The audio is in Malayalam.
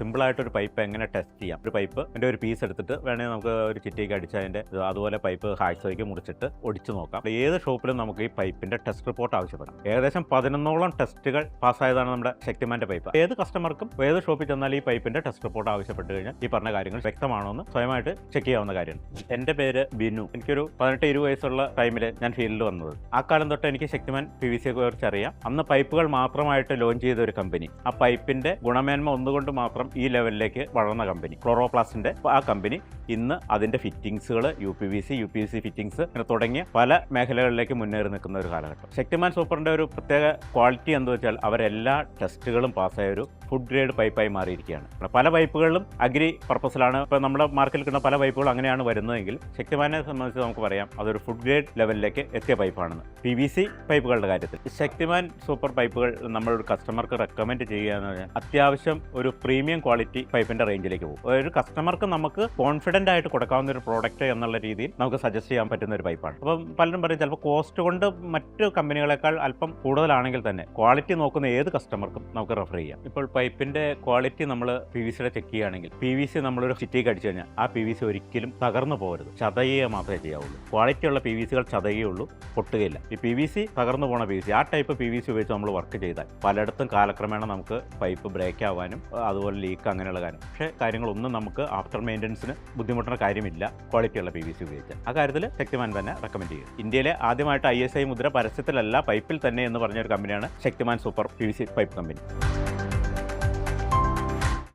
സിമ്പിളായിട്ടൊരു പൈപ്പ് എങ്ങനെ ടെസ്റ്റ് ചെയ്യാം. ഒരു പൈപ്പ് എൻ്റെ ഒരു പീസ് എടുത്തിട്ട് വേണമെങ്കിൽ നമുക്ക് ഒരു ചിറ്റിക്ക് അടിച്ച് അതിൻ്റെ അതുപോലെ പൈപ്പ് ഹാക്സോയ്ക്ക് മുറിച്ചിട്ട് ഒടിച്ചു നോക്കാം. ഏത് ഷോപ്പിലും നമുക്ക് ഈ പൈപ്പിൻ്റെ ടെസ്റ്റ് റിപ്പോർട്ട് ആവശ്യപ്പെടാം. ഏകദേശം 11ഓളം ടെസ്റ്റുകൾ പാസ്സായതാണ് നമ്മുടെ ശക്തിമാൻ്റെ പൈപ്പ്. ഏത് കസ്റ്റമർക്കും ഏത് ഷോപ്പിൽ ചെന്നാൽ ഈ പൈപ്പിൻ്റെ ടെസ്റ്റ് റിപ്പോർട്ട് ആവശ്യപ്പെട്ട് കഴിഞ്ഞാൽ ഈ പറഞ്ഞ കാര്യങ്ങൾ വ്യക്തമാണോ എന്ന് സ്വയമായിട്ട് ചെക്ക് ചെയ്യാവുന്ന കാര്യമാണ്. എൻ്റെ പേര് ബിനു. എനിക്കൊരു 18-20 വയസ്സുള്ള ടൈമിൽ ഞാൻ ഫീൽഡിൽ വന്നത്. ആ കാലം തൊട്ട് എനിക്ക് ശക്തിമാൻ PVC കുറിച്ച് അറിയാം. അന്ന് പൈപ്പുകൾ മാത്രമായിട്ട് ലോഞ്ച് ചെയ്ത ഒരു കമ്പനി. ആ പൈപ്പിന്റെ ഗുണമേന്മ ഒന്നുകൊണ്ട് മാത്രം ഈ ലെവലിലേക്ക് വളർന്ന കമ്പനി ക്ലോറോപ്ലാസ്റ്റിന്റെ. ആ കമ്പനി ഇന്ന് അതിന്റെ ഫിറ്റിംഗ്സുകൾ UPVC ഫിറ്റിംഗ്സ് ഇങ്ങനെ തുടങ്ങിയ പല മേഖലകളിലേക്ക് മുന്നേറി നിൽക്കുന്ന ഒരു കാലഘട്ടം. ശക്തിമാൻ സൂപ്പറിന്റെ ഒരു പ്രത്യേക ക്വാളിറ്റി എന്ന് വെച്ചാൽ അവരെല്ലാ ടെസ്റ്റുകളും പാസ്സായ ഒരു ഫുഡ് ഗ്രേഡ് പൈപ്പായി മാറിയിരിക്കുകയാണ്. പല പൈപ്പുകളിലും അഗ്രി പർപ്പസിലാണ് ഇപ്പോൾ നമ്മുടെ മാർക്കറ്റിൽ കിട്ടുന്ന പല പൈപ്പുകളും അങ്ങനെയാണ് വരുന്നതെങ്കിൽ ശക്തിമാനെ സംബന്ധിച്ച് നമുക്ക് പറയാം അതൊരു ഫുഡ് ഗ്രേഡ് ലെവലിലേക്ക് എത്തിയ പൈപ്പാണെന്ന്. PVC പൈപ്പുകളുടെ കാര്യത്തിൽ ശക്തിമാൻ സൂപ്പർ പൈപ്പുകൾ നമ്മളൊരു കസ്റ്റമർക്ക് റെക്കമെൻഡ് ചെയ്യുക എന്ന് പറഞ്ഞാൽ അത്യാവശ്യം ഒരു പ്രീമിയം ക്വാളിറ്റി പൈപ്പിന്റെ റേഞ്ചിലേക്ക് പോകും. ഒരു കസ്റ്റമർക്ക് നമുക്ക് കോൺഫിഡൻ്റ് ആയിട്ട് കൊടുക്കാവുന്ന ഒരു പ്രോഡക്റ്റ് എന്നുള്ള രീതിയിൽ നമുക്ക് സജസ്റ്റ് ചെയ്യാൻ പറ്റുന്ന ഒരു പൈപ്പാണ്. അപ്പം പലരും പറയും ചിലപ്പോൾ കോസ്റ്റ് കൊണ്ട് മറ്റു കമ്പനികളെക്കാൾ അല്പം കൂടുതലാണെങ്കിൽ തന്നെ ക്വാളിറ്റി നോക്കുന്ന ഏത് കസ്റ്റമർക്കും നമുക്ക് റെഫർ ചെയ്യാം. ഇപ്പോൾ പൈപ്പിന്റെ ക്വാളിറ്റി നമ്മൾ PVCയുടെ ചെക്ക് ചെയ്യുകയാണെങ്കിൽ PVC നമ്മളൊരു ചിറ്റിക്ക് അടിച്ചു കഴിഞ്ഞാൽ ആ PVC ഒരിക്കലും തകർന്നു പോകരുത്, ചതയുക മാത്രമേ ചെയ്യാവുള്ളൂ. ക്വാളിറ്റിയുള്ള PVCകൾ ചതയുകയുള്ളൂ, പൊട്ടുകയില്ല. ഈ PVC തകർന്നു പോണ PVC ആ ടൈപ്പ് PVC ഉപയോഗിച്ച് നമ്മൾ വർക്ക് ചെയ്താൽ പലയിടത്തും കാലക്രമേണ നമുക്ക് പൈപ്പ് ബ്രേക്ക് ആവാനും അതുപോലെ ലീക്ക് അങ്ങനെയുള്ള കാര്യം. പക്ഷേ കാര്യങ്ങളൊന്നും നമുക്ക് ആഫ്റ്റർ മെയിൻ്റനൻസിന് ബുദ്ധിമുട്ടുന്ന കാര്യമില്ല ക്വാളിറ്റിയുള്ള PVC ഉപയോഗിച്ചാൽ. ആ കാര്യത്തിൽ ശക്തിമാൻ തന്നെ റെക്കമെൻഡ് ചെയ്യും. ഇന്ത്യയിലെ ആദ്യമായിട്ട് ISI മുദ്ര പരസ്യത്തിലല്ല പൈപ്പിൽ തന്നെ എന്ന് പറഞ്ഞൊരു കമ്പനിയാണ് Shaktimaan super PVC pipe company.